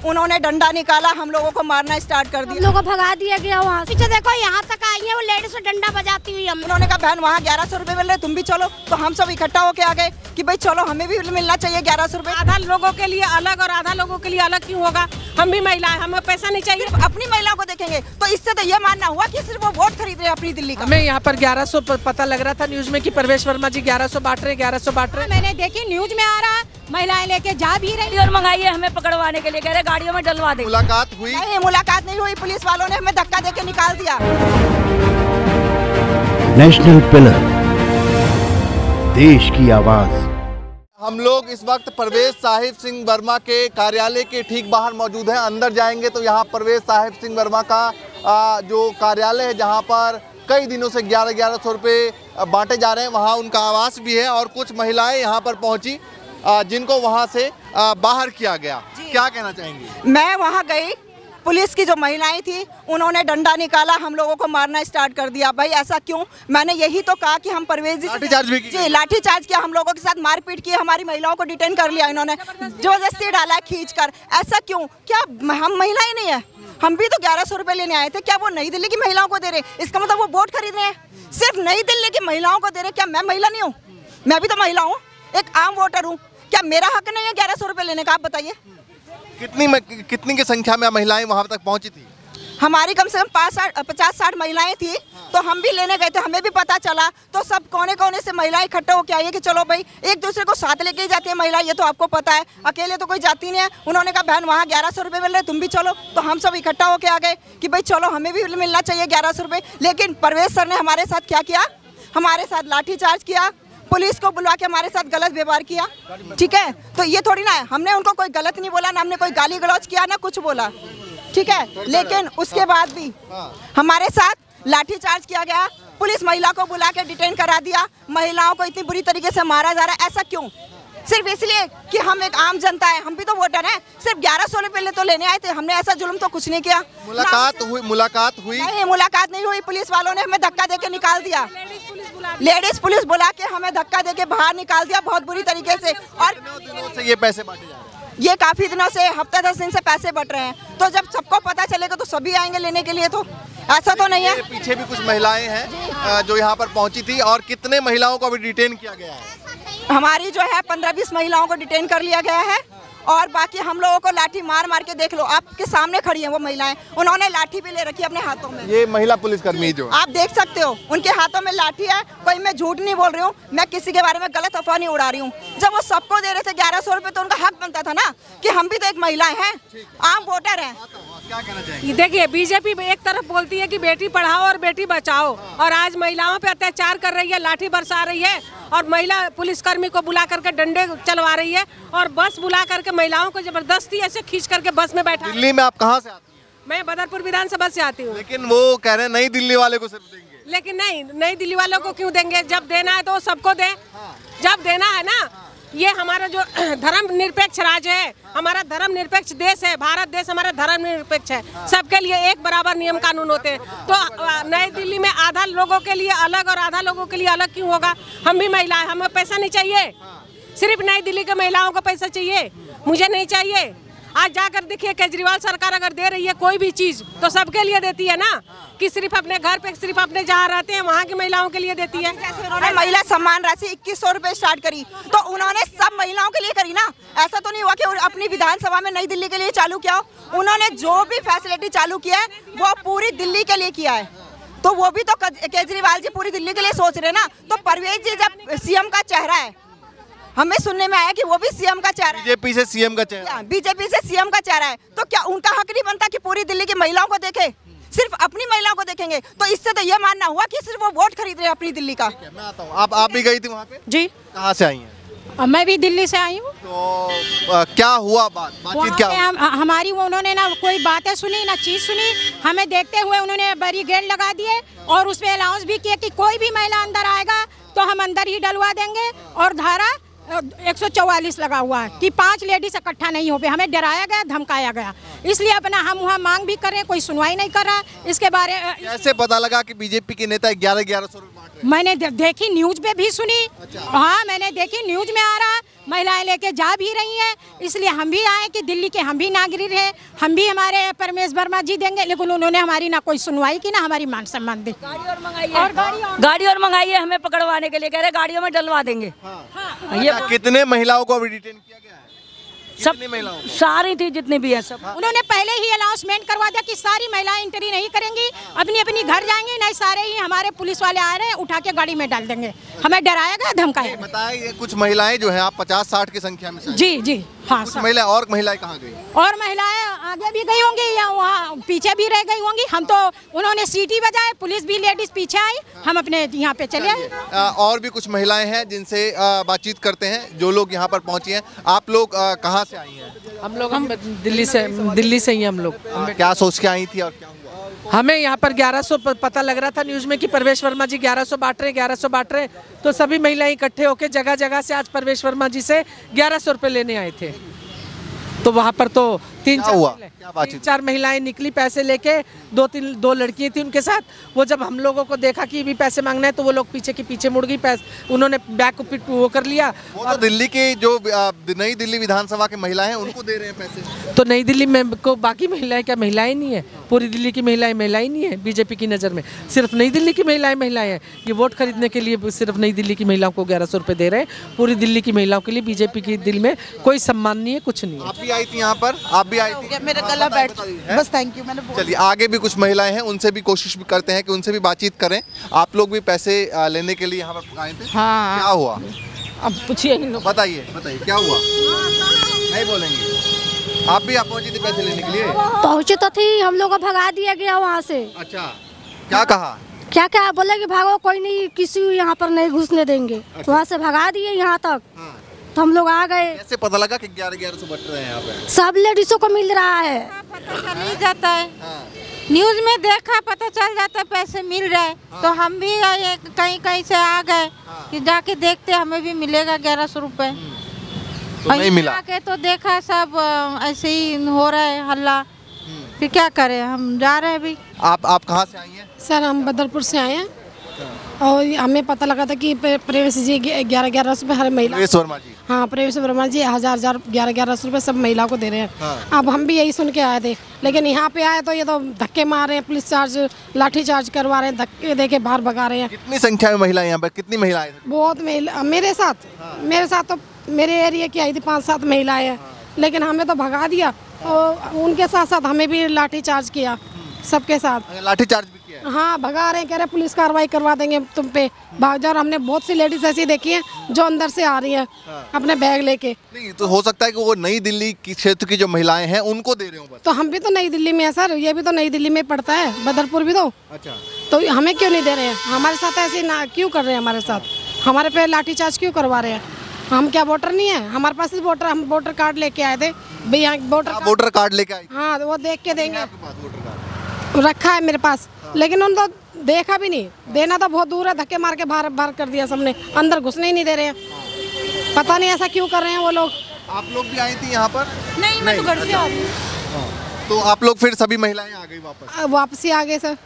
उन्होंने डंडा निकाला, हम लोगों को मारना स्टार्ट कर दिया, हम लोगों को भगा दिया गया वहाँ से। पीछे देखो यहाँ तक आई है वो लेडीज से डंडा बजाती हुई। हम उन्होंने कहा बहन वहाँ 1100 रुपए मिल रहे, तुम भी चलो। तो हम सब इकट्ठा होके आ गए कि भाई चलो हमें भी मिलना चाहिए 1100 रुपए। आधा लोगों के लिए अलग और आधा लोगों के लिए अलग क्यों होगा? हम भी महिला है, हमें पैसा नहीं चाहिए। अपनी महिलाओं को देखेंगे तो इससे तो ये मानना हुआ कि सिर्फ वो वोट खरीद रहे हैं अपनी दिल्ली का। हमें यहाँ पर 1100 पता लग रहा था न्यूज में कि परवेश वर्मा जी 1100 बांट रहे, 1100 बांट रहे। मैंने देखी न्यूज में आ रहा, महिलाएं लेके जा भी रही और मंगाई है हमें पकड़वाने के लिए, कह रहे गाड़ियों में डलवा दे। मुलाकात हुई? नहीं, मुलाकात नहीं हुई, पुलिस वालों ने हमें धक्का देके निकाल दिया। नेशनल पिलर, देश की आवाज। हम लोग इस वक्त परवेश साहिब सिंह वर्मा के कार्यालय के ठीक बाहर मौजूद हैं। अंदर जाएंगे तो यहाँ परवेश साहिब सिंह वर्मा का जो कार्यालय है, जहाँ पर कई दिनों से 1100 रुपये बांटे जा रहे हैं, वहाँ उनका आवास भी है और कुछ महिलाएं यहाँ पर पहुँची जिनको वहाँ से बाहर किया गया। क्या कहना चाहेंगी? मैं वहाँ गई, पुलिस की जो महिलाएं थी उन्होंने डंडा निकाला, हम लोगों को मारना स्टार्ट कर दिया। भाई ऐसा क्यों? मैंने यही तो कहा कि हम परवेश जी लाठीचार्ज भी जी लाठीचार्ज किया, हम लोगों के साथ मारपीट की, हमारी महिलाओं को डिटेन कर लिया इन्होंने, जबरदस्ती डाला है खींच कर। ऐसा क्यों? क्या हम महिलाएं नहीं है? हम भी तो 1100 रुपये लेने आए थे। क्या वो नई दिल्ली की महिलाओं को दे रहे? इसका मतलब वो वोट खरीद रहे हैं? सिर्फ नई दिल्ली की महिलाओं को दे रहे? क्या मैं महिला नहीं हूँ? मैं भी तो महिला हूँ, एक आम वोटर हूँ। क्या मेरा हक नहीं है 1100 रुपये लेने का? आप बताइए। कितनी की संख्या में महिलाएं वहां तक पहुंची थी? हमारी कम से कम 50-60 महिलाएं थी। तो हम भी लेने गए थे, हमें भी पता चला तो सब कोने कोने से महिलाएं इकट्ठा होकर आई है कि चलो भाई, एक दूसरे को साथ लेके ही जाती है महिला, ये तो आपको पता है, अकेले तो कोई जाती नहीं है। उन्होंने कहा बहन वहाँ 1100 रुपये मिल रहे, तुम भी चलो। तो हम सब इकट्ठा होकर आ गए कि भाई चलो हमें भी मिलना चाहिए 1100 रुपये। लेकिन परवेश सर ने हमारे साथ क्या किया? हमारे साथ लाठीचार्ज किया, पुलिस को बुला के हमारे साथ गलत व्यवहार किया। ठीक है, तो ये थोड़ी ना है, हमने उनको कोई गलत नहीं बोला, ना हमने कोई गाली गलौज किया, ना कुछ बोला। ठीक है, लेकिन उसके बाद भी हमारे साथ लाठीचार्ज किया गया, पुलिस महिला को बुला के डिटेन करा दिया, महिलाओं को इतनी बुरी तरीके से मारा जा रहा है। ऐसा क्यों? सिर्फ इसलिए कि हम एक आम जनता है, हम भी तो वोटर हैं। सिर्फ 1100 रुपये तो लेने आए थे, हमने ऐसा जुल्म तो कुछ नहीं किया। मुलाकात हुई? नहीं, मुलाकात नहीं हुई, पुलिस वालों ने हमें धक्का देके निकाल दिया। लेडीज पुलिस बुला के हमें धक्का देके बाहर निकाल दिया बहुत बुरी तरीके से। और दिनों से ये पैसे बांटे जा रहे हैं? ये काफी दिनों से, हफ्ता 10 दिन से पैसे बट रहे हैं। तो जब सबको पता चलेगा तो सभी आएंगे लेने के लिए, तो ऐसा तो नहीं है। पीछे भी कुछ महिलाएं हैं जो यहाँ पर पहुँची थी। और कितने महिलाओं को अभी डिटेन किया गया है? हमारी जो है 15-20 महिलाओं को डिटेन कर लिया गया है और बाकी हम लोगों को लाठी मार मार के, देख लो आपके सामने खड़ी हैं वो महिलाएं, उन्होंने लाठी भी ले रखी है अपने हाथों में। ये महिला पुलिसकर्मी जो आप देख सकते हो, उनके हाथों में लाठी है। कोई मैं झूठ नहीं बोल रही हूँ, मैं किसी के बारे में गलत अफवाह नहीं उड़ा रही हूँ। जब वो सबको दे रहे थे 1100 रुपये तो उनका हक बनता था ना कि हम भी तो एक महिलाएं हैं, आम वोटर हैं। क्या कहना चाहिए? देखिए, बीजेपी एक तरफ बोलती है कि बेटी पढ़ाओ और बेटी बचाओ, और आज महिलाओं पे अत्याचार कर रही है, लाठी बरसा रही है, और महिला पुलिसकर्मी को बुला करके डंडे चलवा रही है, और बस बुला करके महिलाओं को जबरदस्ती ऐसे खींच करके बस में बैठा। दिल्ली में आप कहाँ से आती हैं? मैं बदरपुर विधानसभा से आती हूँ। लेकिन वो कह रहे हैं नई दिल्ली वाले को सिर्फ देंगे। लेकिन नहीं, नई दिल्ली वालों को क्यों देंगे? जब देना है तो सबको दें। जब देना है ना, ये हमारा जो धर्म निरपेक्ष राज्य है, हमारा धर्म निरपेक्ष देश है, भारत देश हमारा धर्म निरपेक्ष है, सबके लिए एक बराबर नियम कानून होते हैं। तो नई दिल्ली में आधा लोगों के लिए अलग और आधा लोगों के लिए अलग क्यों होगा? हम भी महिला है, हमें पैसा नहीं चाहिए। सिर्फ नई दिल्ली के महिलाओं को पैसा चाहिए, मुझे नहीं चाहिए। आज जाकर देखिए, केजरीवाल सरकार अगर दे रही है कोई भी चीज तो सबके लिए देती है ना, कि सिर्फ अपने घर पे, सिर्फ अपने जहाँ रहते हैं वहाँ की महिलाओं के लिए देती है। उन्होंने महिला सम्मान राशि 2100 रुपये स्टार्ट करी, तो उन्होंने सब महिलाओं के लिए करी ना। ऐसा तो नहीं हुआ कि अपनी विधानसभा में नई दिल्ली के लिए चालू किया हो। उन्होंने जो भी फैसिलिटी चालू किया है वो पूरी दिल्ली के लिए किया है। तो वो भी तो केजरीवाल जी पूरी दिल्ली के लिए सोच रहे ना। तो परवेश जी जब सीएम का चेहरा है, हमें सुनने में आया कि वो भी सीएम का चेहरा है, बीजेपी से सीएम का चेहरा, बीजेपी से सीएम का चेहरा है, तो क्या उनका हक नहीं बनता कि पूरी दिल्ली की महिलाओं को देखे? सिर्फ अपनी महिलाओं को देखेंगे तो इससे तो ये मानना हुआ कि सिर्फ वो वोट खरीद रहे हैं अपनी दिल्ली का। मैं आता हूँ, आप भी गई थी वहाँ पे? जी। कहाँ से आई हैं? मैं भी दिल्ली से आई हूँ। तो क्या हुआ? बातचीत क्या हुआ? हमारी उन्होंने ना कोई बातें सुनी ना चीज सुनी, हमें देखते हुए उन्होंने बैरिकेड लगा दिए और उसमें अनाउंस भी किया कि कोई भी महिला अंदर आएगा तो हम अंदर ही डलवा देंगे। और धारा 144 लगा हुआ है कि 5 लेडीज इकट्ठा नहीं हो पे। हमें डराया गया, धमकाया गया, इसलिए अपना हम वहाँ मांग भी करें, कोई सुनवाई नहीं कर रहा इसके बारे। कैसे पता लगा कि बीजेपी के नेता 1100 रुपये बांट मैंने देखी, न्यूज पे भी सुनी। हाँ, मैंने देखी, न्यूज में आ रहा, महिलाएं लेके जा भी रही हैं। इसलिए हम भी आए कि दिल्ली के हम भी नागरिक हैं, हम भी हमारे परमेश वर्मा जी देंगे। लेकिन उन्होंने हमारी ना कोई सुनवाई की, ना हमारी मान सम्मान दी। गाड़ी और मंगाई है, हमें पकड़वाने के लिए कह रहे गाड़ियों में डलवा देंगे। ये कितने महिलाओं को अभी डिटेन किया गया है? सब कितनी महिलाओं को? सारी थी जितनी भी है सब। उन्होंने पहले ही अनाउंसमेंट करवा दिया कि सारी महिलाएं एंट्री नहीं करेंगी, अपनी अपनी घर जाएंगी। नहीं, सारे ही हमारे पुलिस वाले आ रहे हैं, उठा के गाड़ी में डाल देंगे। हमें डराएगा, धमकाएगा। बताए ये कुछ महिलाएं जो है, आप 50-60 की संख्या में शायद। जी जी हाँ। कुछ महिलाएं कहाँ गई? और महिलाएं आगे भी गई होंगी या वहाँ पीछे भी रह गई होंगी। हम तो, उन्होंने सीटी बजाए, पुलिस भी लेडीज पीछे आई, हम अपने यहाँ पे चले आए। और भी कुछ महिलाएं हैं जिनसे बातचीत करते हैं, जो लोग यहाँ पर पहुंची हैं। आप लोग कहाँ से आई हैं? हम दिल्ली से ही हम लोग। क्या सोच के आई थी और क्या हुआ? हमें यहाँ पर 1100 पता लग रहा था न्यूज में कि परवेश वर्मा जी 1100 बांट रहे, तो सभी महिलाएं इकट्ठे होकर जगह जगह से आज परवेश वर्मा जी से 1100 रुपये लेने आए थे। तो वहाँ पर तो 3-4 महिलाएं निकली पैसे लेके, 2 लड़कियां थी उनके साथ। वो जब हम लोगों को देखा कि भी पैसे मांगना है, तो वो लोग पीछे के पीछे मुड़ गई। पैसे उन्होंने बैक वो कर लिया। वो तो दिल्ली की जो नई दिल्ली विधानसभा की महिलाएं हैं, उनको दे रहे हैं पैसे। तो नई दिल्ली में को बाकी महिलाएं क्या महिलाएं नहीं है? पूरी दिल्ली की महिलाएं नहीं है बीजेपी की नज़र में। सिर्फ नई दिल्ली की महिलाएं हैं। ये वोट खरीदने के लिए सिर्फ नई दिल्ली की महिलाओं को 1100 रुपये दे रहे हैं। पूरी दिल्ली की महिलाओं के लिए बीजेपी की दिल में कोई सम्मान नहीं है, कुछ नहीं है। आप भी आई थी यहाँ पर? आप भी आई थी? मेरा गला बैठ, बस थैंक यू। मैंने चलिए, आगे भी कुछ महिलाएं हैं, उनसे भी कोशिश भी करते हैं कि उनसे भी बातचीत करें। आप लोग भी पैसे लेने के लिए यहाँ पर आए थे? हाँ। क्या हुआ? अब पूछिए, बताइए क्या हुआ? नहीं बोलेंगे? आप भी आप पहुंची थी पैसे लेने के लिए? पहुंचे तो थी, हम लोग को भगा दिया गया वहाँ से। अच्छा, क्या कहा? क्या बोले कि भागो, कोई नहीं, किसी यहाँ पर नहीं घुसने देंगे। अच्छा। वहाँ से भगा दिए यहाँ तक। तो हम लोग आ गए। कैसे पता लगा कि 1100 बट रहे हैं यहाँ पे? सब लेडीजों को मिल रहा है। पता चल ही जाता है, न्यूज में देखा, पता चल जाता है पैसे मिल रहे। तो हम भी कहीं से आ गए कि जाके देखते, हमें भी मिलेगा 1100 रुपए। तो नहीं मिला के तो देखा सब ऐसे ही हो रहा है हल्ला। फिर क्या करें, हम जा रहे हैं अभी। आप कहाँ से आई हैं? सर, हम बदरपुर से आए हैं और हमें पता लगा था कि प्रवेश जी 1100 रुपये हर महिला। प्रवेश वर्मा जी? हाँ, प्रवेश वर्मा जी 1100 रुपये सब महिला को दे रहे हैं। हाँ। अब हम भी यही सुन के आए थे, लेकिन यहाँ पे आए तो ये तो धक्के मार रहे हैं, पुलिस चार्ज, लाठी चार्ज करवा रहे हैं, धक्के देके बाहर भगा रहे हैं। कितनी संख्या में महिलाएं यहाँ पर? कितनी महिलाएं? बहुत महिला मेरे साथ तो मेरे एरिया की आई थी 5-7 महिलाएं हैं। लेकिन हमें तो भगा दिया और उनके साथ साथ हमें भी लाठी चार्ज किया, सबके साथ लाठी चार्ज भी किया? हाँ, भगा रहे हैं, कह रहे पुलिस कार्रवाई करवा देंगे तुम पे, भाग जाओ। हमने बहुत सी लेडीज ऐसी देखी हैं जो अंदर से आ रही हैं अपने बैग लेके। नहीं, तो हो सकता है कि वो नई दिल्ली की क्षेत्र की जो महिलाएं हैं उनको दे रहे हो बस। तो हम भी तो नई दिल्ली में है सर, ये भी तो नई दिल्ली में पड़ता है, बदरपुर भी तो। अच्छा, तो हमें क्यों नहीं दे रहे हैं? हमारे साथ ऐसे ना क्यों कर रहे हैं? हमारे साथ हमारे पे लाठीचार्ज क्यों करवा रहे हैं? हम क्या वोटर नहीं है? हमारे पास हम वोटर कार्ड लेके आए थे भैया। वोटर कार्ड लेके आई? हाँ, वो देख के देंगे। आपके पास वोटर कार्ड रखा है मेरे पास, लेकिन उन तो देखा भी नहीं। देना तो बहुत दूर है, धक्के मार के बाहर कर दिया सबने, अंदर घुसने ही नहीं दे रहे हैं। पता नहीं ऐसा क्यों कर रहे हैं वो लोग। आप लोग भी आई थी यहाँ पर? नहीं, मैं तो घर से आ रही हूँ। तो आप लोग फिर सभी महिलाएं आ गई वापस? वापसी आ गए सर,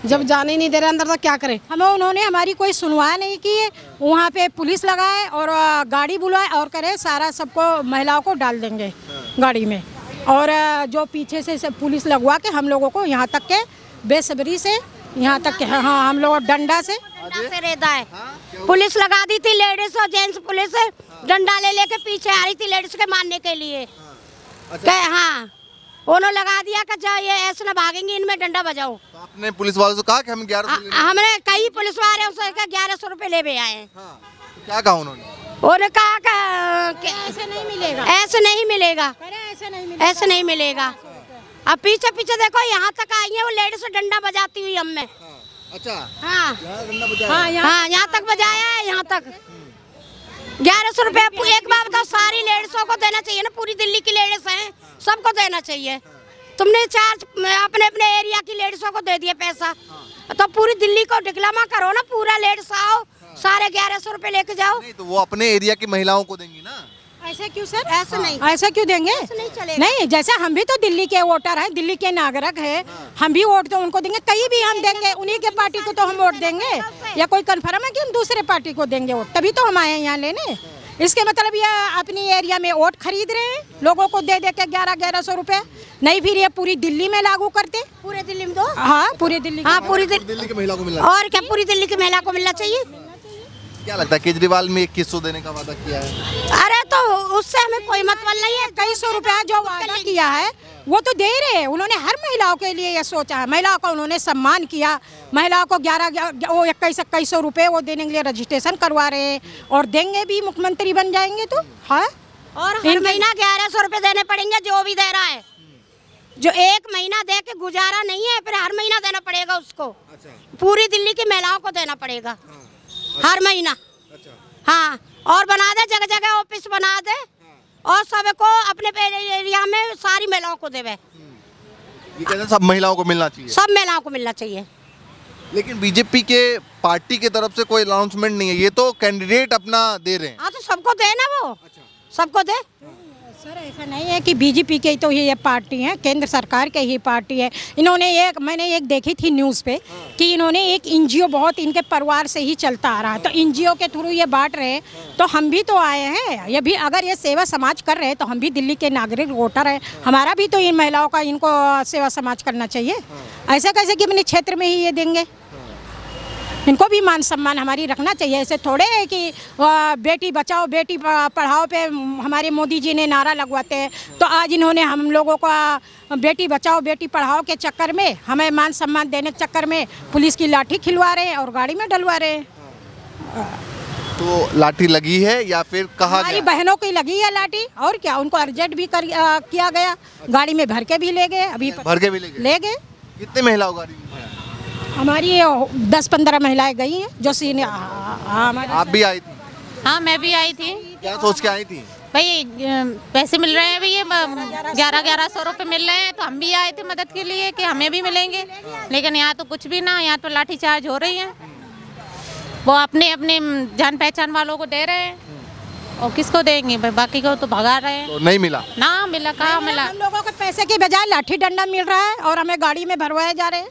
जब जाने ही नहीं दे रहे अंदर तो क्या करें? हमें उन्होंने हमारी कोई सुनवाई नहीं की है। वहाँ पे पुलिस लगाए और गाड़ी बुलाए और करे सारा सबको महिलाओं को डाल देंगे गाड़ी में। और जो पीछे से सब पुलिस लगवा के हम लोगों को यहाँ तक के बेसब्री से यहाँ तक के, हाँ, हम लोग डंडा से रहता है। पुलिस लगा दी थी, लेडीज और जेंट्स पुलिस डंडा ले लेके पीछे आ रही थी लेडीज के मारने के लिए। हाँ, उन्होंने लगा दिया कि ये ऐसे ना भागेंगे, इनमें डंडा बजाओ। तो आपने पुलिस वालों से कहा कि हम 1100? हमने कई पुलिस वाले उससे 1100 रुपए ले भी आए। हाँ, तो क्या कहा उन्होंने? उन्होंने कहा कि ऐसे नहीं मिलेगा, ऐसे नहीं मिलेगा, ऐसे नहीं मिलेगा। अब पीछे देखो, यहाँ तक आई है वो लेडीज से डंडा बजाती हुई हमें। अच्छा, हाँ, यहाँ तक बजाया है, यहाँ तक 1100 रुपए। एक बात बताओ, सारी लेडीजों को देना चाहिए ना, पूरी दिल्ली की लेडीज हैं, सबको देना चाहिए। तुमने चार्ज अपने एरिया की लेडीजों को दे दिया पैसा, तो पूरी दिल्ली को डिक्लामा करो ना, पूरा लेडीज आओ, सारे 1100 रुपए लेके जाओ। नहीं, तो वो अपने एरिया की महिलाओं को देंगी ना। ऐसे क्यों सर? ऐसे नहीं, ऐसा क्यों देंगे? नहीं चलेगा। नहीं, जैसे हम भी तो दिल्ली के वोटर हैं, दिल्ली के नागरिक हैं, हम भी वोट तो उनको देंगे, कहीं भी हम देंगे, उन्हीं के पार्टी को तो हम वोट देंगे। या कोई कन्फर्म है कि हम दूसरे पार्टी को देंगे वोट? तभी तो हम आए हैं यहाँ लेने। इसके मतलब ये अपनी एरिया में वोट खरीद रहे हैं, लोगों को दे दे के 1100 रुपए। नहीं, फिर ये पूरी दिल्ली में लागू करते। पूरे दिल्ली में दो। हाँ, पूरी दिल्ली। हाँ, पूरी दिल्ली की महिला को मिलना, और क्या पूरी दिल्ली की महिला को मिलना चाहिए। क्या लगता है केजरीवाल में 2100 देने का वादा किया है? अरे तो उससे हमें कोई मतलब नहीं है। कई सौ रुपया जो वादा किया है वो तो दे रहे हैं। उन्होंने हर महिलाओं के लिए ये सोचा है, महिलाओं का उन्होंने सम्मान किया। महिलाओं को 2100 रुपये वो देने के लिए रजिस्ट्रेशन करवा रहे हैं और देंगे भी, मुख्यमंत्री बन जाएंगे तो। हाँ, और हर महीना 1100 रुपए देने पड़ेंगे जो भी दे रहा है। जो एक महीना दे के गुजारा नहीं है, फिर हर महीना देना पड़ेगा उसको। पूरी दिल्ली की महिलाओं को देना पड़ेगा हर महीना। हाँ, और बना दे, जगह जगह ऑफिस बना दे और सबको अपने एरिया में सारी महिलाओं को देवे। ये कहते हैं सब महिलाओं को मिलना चाहिए, सब महिलाओं को मिलना चाहिए। लेकिन बीजेपी के पार्टी की तरफ से कोई अनाउंसमेंट नहीं है, ये तो कैंडिडेट अपना दे रहे हैं। हाँ, तो सबको दे ना वो। सबको दे। सर ऐसा नहीं है कि बीजेपी की तो ये पार्टी है, केंद्र सरकार की ही पार्टी है। इन्होंने मैंने एक देखी थी न्यूज़ पे कि इन्होंने एक एनजीओ बहुत इनके परिवार से ही चलता आ रहा है, तो एनजीओ के थ्रू ये बांट रहे हैं। तो हम भी तो आए हैं, ये भी अगर ये सेवा समाज कर रहे हैं तो हम भी दिल्ली के नागरिक वोटर हैं, हमारा भी तो इन महिलाओं का इनको सेवा समाज करना चाहिए। ऐसा कैसे कि अपने क्षेत्र में ही ये देंगे? इनको भी मान सम्मान हमारी रखना चाहिए। ऐसे थोड़े है कि बेटी बचाओ बेटी पढ़ाओ पे हमारे मोदी जी ने नारा लगवाते हैं, तो आज इन्होंने हम लोगों का बेटी बचाओ बेटी पढ़ाओ के चक्कर में, हमें मान सम्मान देने के चक्कर में पुलिस की लाठी खिलवा रहे हैं और गाड़ी में डलवा रहे हैं। तो लाठी लगी है या फिर कहा हमारी बहनों की लगी है लाठी, और क्या, उनको अर्जेंट भी किया गया, गाड़ी में भर के भी ले गए। अभी भर के भी ले गए? कितने महिलाओं गाड़ी में? हमारी 10-15 महिलाएं गई हैं जो आप भी आई थी? हाँ, मैं भी आई थी। क्या सोच के आई थी? भाई पैसे मिल रहे हैं भैया, 1100 रुपये मिल रहे हैं, तो हम भी आए थे मदद के लिए कि हमें भी मिलेंगे। लेकिन यहाँ तो कुछ भी ना, यहाँ तो लाठीचार्ज हो रही है। वो अपने अपने जान पहचान वालों को दे रहे हैं और किसको देंगे भाई, बाकी को तो भगा रहे हैं। तो नहीं मिला? ना मिला, कहाँ मिला? हम लोगों को पैसे के बजाय लाठी डंडा मिल रहा है और हमें गाड़ी में भरवाए जा रहे हैं।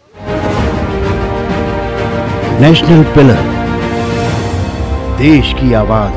नेशनल पिलर, देश की आवाज।